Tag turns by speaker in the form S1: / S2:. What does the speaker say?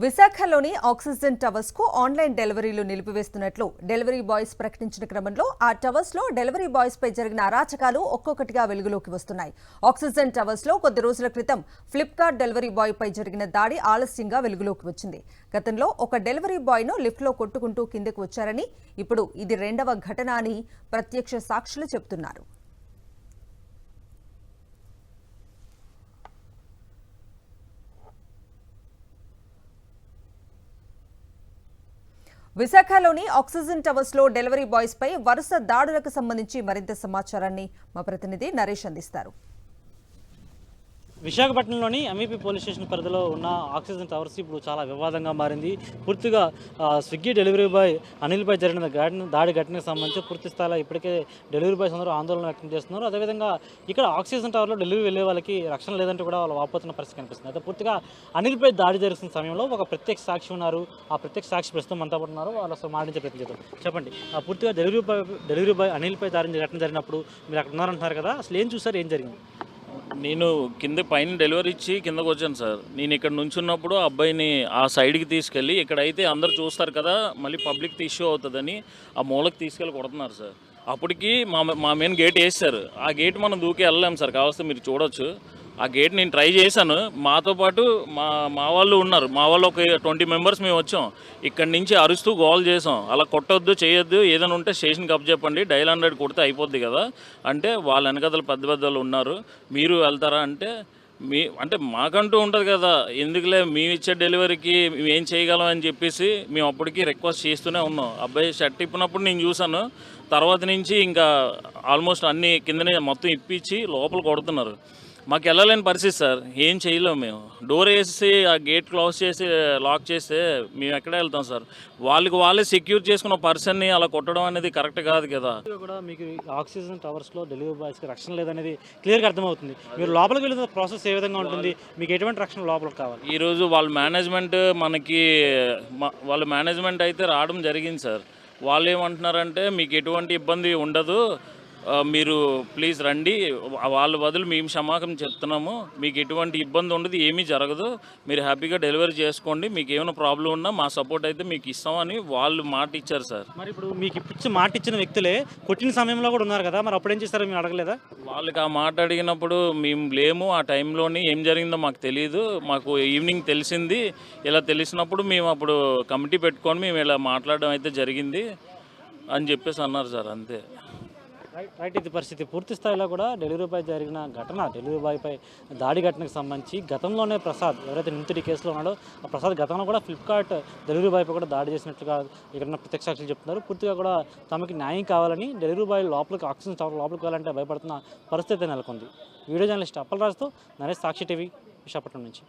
S1: విశాఖలోని oxygen towers కు online డెలివరీలు నిలిపివేస్తున్నట్లు డెలివరీ బాయ్స్ ప్రకటించిన క్రమంలో ఆ టవర్స్ లో డెలివరీ బాయ్స్ పై జరిగిన అరాచకాలు ఒక్కొక్కటిగా వెలుగులోకి వస్తున్నాయి. ఆక్సిజన్ టవర్స్ లో కొద్ది రోజుల క్రితం ఫ్లిప్కార్ట్ డెలివరీ బాయ్ పై జరిగిన దాడి ఆలస్యంగా వెలుగులోకి వచ్చింది. గతంలో ఒక డెలివరీ బాయ్ ను లిఫ్ట్ లో కొట్టుకుంటూ కిందకు వచ్చారని, ఇప్పుడు ఇది రెండవ ఘటన అని ప్రత్యక్ష సాక్షులు చెబుతున్నారు. విశాఖలోని ఆక్సిజన్ టవర్స్ లో డెలివరీ బాయ్స్ పై వరుస దాడులకు సంబంధించి మరింత సమాచారాన్ని మా ప్రతినిధి నరేష్ అందిస్తారు.
S2: విశాఖపట్నంలోని ఎంవీపీ పోలీస్ స్టేషన్ పరిధిలో ఉన్న ఆక్సిజన్ టవర్స్ ఇప్పుడు చాలా వివాదంగా మారింది. పూర్తిగా స్విగ్గీ డెలివరీ బాయ్ అనిల్పై జరిగిన దాడి ఘటనకు సంబంధించి పూర్తి స్థాయిలో ఇప్పటికే డెలివరీ బాయ్స్ అందరూ ఆందోళన వ్యక్తం చేస్తున్నారు. అదేవిధంగా ఇక్కడ ఆక్సిజన్ టవర్లో డెలివరీ వెళ్ళే వాళ్ళకి రక్షణ లేదంటూ కూడా వాళ్ళు వాపోతున్న పరిస్థితి కనిపిస్తుంది. అయితే పూర్తిగా అనిల్పై దాడి జరుగుతున్న సమయంలో ఒక ప్రత్యక్ష సాక్షి ఉన్నారు. ఆ ప్రత్యక్ష సాక్షి ప్రస్తుతం అంతా ఉన్నారు. వాళ్ళు అసలు మాట్లాడించే ప్రయత్నం చేద్దాం. చెప్పండి, పూర్తిగా డెలివరీ బాయ్ అనిల్పై ఘటన జరిగినప్పుడు మీరు అక్కడ ఉన్నారంటున్నారు కదా, అసలు ఏం చూసారు, ఏం జరిగింది?
S3: నేను పైన డెలివరీ ఇచ్చి కిందకు వచ్చాను సార్. నేను ఇక్కడ నుంచున్నప్పుడు అబ్బాయిని ఆ సైడ్కి తీసుకెళ్ళి, ఇక్కడైతే అందరు చూస్తారు కదా, మళ్ళీ పబ్లిక్ ఇష్యూ అవుతుందని ఆ మూలకి తీసుకెళ్ళి కొడుతున్నారు సార్. అప్పటికి మా మెయిన్ గేట్ వేసారు. ఆ గేట్ మనం దూకి వెళ్ళలేం సార్, కావస్తే మీరు చూడొచ్చు. ఆ గేట్ నేను ట్రై చేశాను. మాతో పాటు మా వాళ్ళు ఉన్నారు. మా వాళ్ళు ఒక 20 మెంబర్స్ మేము వచ్చాం. ఇక్కడి నుంచి అరుస్తూ గోల్ చేసాం, అలా కొట్టొద్దు, చేయొద్దు, ఏదైనా ఉంటే స్టేషన్కి అప్ చెప్పండి, డైల్ 100 కొడితే అయిపోద్ది కదా అంటే, వాళ్ళ వెనకదలు పెద్ద ఉన్నారు, మీరు వెళ్తారా అంటే, అంటే మాకంటూ ఉంటుంది కదా, ఎందుకులే మేము ఇచ్చే డెలివరీకి మేము ఏం చేయగలం అని చెప్పేసి మేము అప్పటికి రిక్వెస్ట్ చేస్తూనే ఉన్నాం. అబ్బాయి షర్ట్ ఇప్పినప్పుడు నేను చూశాను. తర్వాత నుంచి ఇంకా ఆల్మోస్ట్ అన్ని కిందనే మొత్తం ఇప్పించి లోపల కొడుతున్నారు. మాకు వెళ్ళలేని పరిస్థితి సార్, ఏం చేయలేము. మేము డోర్ వేసి ఆ గేట్ క్లోజ్ చేసి లాక్ చేస్తే మేము ఎక్కడ వెళ్తాం సార్? వాళ్ళే సెక్యూర్ చేసుకున్న పర్సన్ని అలా కొట్టడం అనేది కరెక్ట్ కాదు కదా.
S2: కూడా మీకు ఆక్సిజన్ టవర్స్లో డెలివరీ బాయ్స్కి రక్షణ లేదనేది క్లియర్గా అర్థమవుతుంది. మీరు లోపలికి వెళ్ళిన ప్రాసెస్ ఏ విధంగా ఉంటుంది, మీకు ఎటువంటి రక్షణ లోపలికి కావాలి?
S3: ఈరోజు వాళ్ళ మేనేజ్మెంట్ అయితే రావడం జరిగింది సార్. వాళ్ళు ఏమంటున్నారంటే, మీకు ఎటువంటి ఇబ్బంది ఉండదు, మీరు ప్లీజ్ రండి, వాళ్ళ బదులు మేము క్షమాపణ చెప్తున్నాము, మీకు ఎటువంటి ఇబ్బంది ఉండదు, ఏమీ జరగదు, మీరు హ్యాపీగా డెలివరీ చేసుకోండి, మీకు ఏమైనా ప్రాబ్లం ఉన్నా మా సపోర్ట్ అయితే మీకు ఇస్తామని వాళ్ళు మాట ఇచ్చారు సార్.
S2: మరి ఇప్పుడు మీకు మాట ఇచ్చిన వ్యక్తులే కొట్టిన సమయంలో కూడా ఉన్నారు కదా, మరి అప్పుడు ఏం చేస్తారో మీరు అడగలేదా?
S3: వాళ్ళకి ఆ మాట అడిగినప్పుడు మేము లేము, ఆ టైంలోని ఏం జరిగిందో మాకు తెలియదు, మాకు ఈవినింగ్ తెలిసింది. ఇలా తెలిసినప్పుడు మేము అప్పుడు కమిటీ పెట్టుకొని మేము ఇలా మాట్లాడడం అయితే జరిగింది అని చెప్పేసి అన్నారు సార్, అంతే.
S2: రైట్, ఇది పరిస్థితి. పూర్తి స్థాయిలో కూడా డెలివరీపై జరిగిన ఘటన, డెలివరీ బాయ్పై దాడి ఘటనకు సంబంధించి గతంలోనే ప్రసాద్ ఎవరైతే నిందితుడి కేసులో ఉన్నాడో ఆ ప్రసాద్ గతంలో కూడా ఫ్లిప్కార్ట్ డెలివరీ బాయ్పై కూడా దాడి చేసినట్లుగా ఇక్కడ ప్రత్యక్ష సాక్షులు చెప్తున్నారు. పూర్తిగా కూడా తమకి న్యాయం కావాలని డెలివరీ బాయ్ లోపలికి ఆక్సిజన్ టవర్ లోపలికి వెళ్ళాలంటే భయపడుతున్న పరిస్థితి నెలకొంది. వీడియో జర్నలిస్ట్ అప్పలరాజుతో నరేష్, సాక్షి టీవీ, విశాఖపట్నం నుంచి.